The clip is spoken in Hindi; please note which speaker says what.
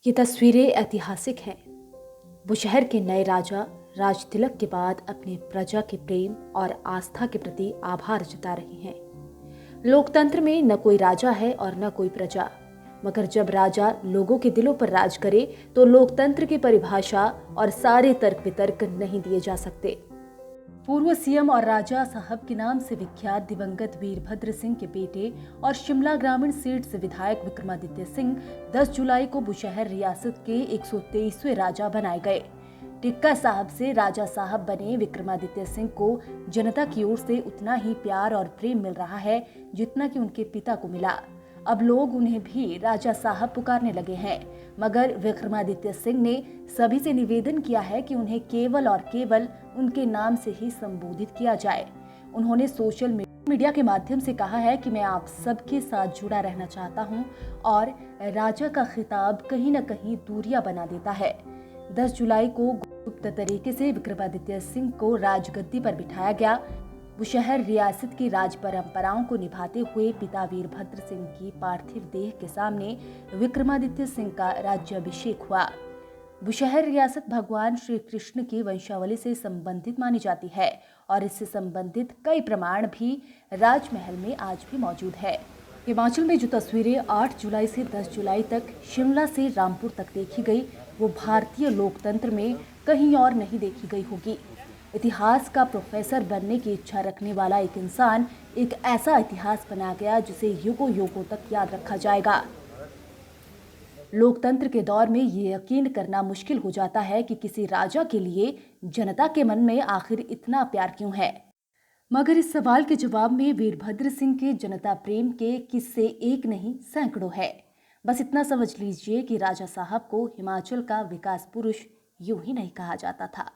Speaker 1: ये तस्वीरें ऐतिहासिक हैं। बुशहर के नए राजा राज तिलक के बाद अपने प्रजा के प्रेम और आस्था के प्रति आभार जता रहे हैं। लोकतंत्र में न कोई राजा है और न कोई प्रजा, मगर जब राजा लोगों के दिलों पर राज करे तो लोकतंत्र की परिभाषा और सारे तर्क वितर्क नहीं दिए जा सकते। पूर्व सीएम और राजा साहब के नाम से विख्यात दिवंगत वीरभद्र सिंह के बेटे और शिमला ग्रामीण सीट से विधायक विक्रमादित्य सिंह 10 जुलाई को बुशहर रियासत के 123वें राजा बनाए गए। टिक्का साहब से राजा साहब बने विक्रमादित्य सिंह को जनता की ओर से उतना ही प्यार और प्रेम मिल रहा है जितना कि उनके पिता को मिला। अब लोग उन्हें भी राजा साहब पुकारने लगे हैं, मगर विक्रमादित्य सिंह ने सभी से निवेदन किया है कि उन्हें केवल और केवल उनके नाम से ही संबोधित किया जाए। उन्होंने सोशल मीडिया के माध्यम से कहा है कि मैं आप सबके साथ जुड़ा रहना चाहता हूं और राजा का खिताब कहीं न कहीं दूरियां बना देता है। 10 जुलाई को गुप्त तरीके से विक्रमादित्य सिंह को राजगद्दी पर बिठाया गया। बुशहर रियासत की राज परंपराओं को निभाते हुए पिता वीरभद्र सिंह की पार्थिव देह के सामने विक्रमादित्य सिंह का राज्याभिषेक हुआ। बुशहर रियासत भगवान श्री कृष्ण की वंशावली से संबंधित मानी जाती है और इससे संबंधित कई प्रमाण भी राजमहल में आज भी मौजूद है। हिमाचल में जो तस्वीरें 8 जुलाई से 10 जुलाई तक शिमला से रामपुर तक देखी गई, वो भारतीय लोकतंत्र में कहीं और नहीं देखी गई होगी। इतिहास का प्रोफेसर बनने की इच्छा रखने वाला एक इंसान एक ऐसा इतिहास बना गया जिसे युगों युगों तक याद रखा जाएगा। लोकतंत्र के दौर में ये यकीन करना मुश्किल हो जाता है कि किसी राजा के लिए जनता के मन में आखिर इतना प्यार क्यों है। मगर इस सवाल के जवाब में वीरभद्र सिंह के जनता प्रेम के किस्से एक नहीं सैकड़ों है। बस इतना समझ लीजिए कि राजा साहब को हिमाचल का विकास पुरुष यूं ही नहीं कहा जाता था।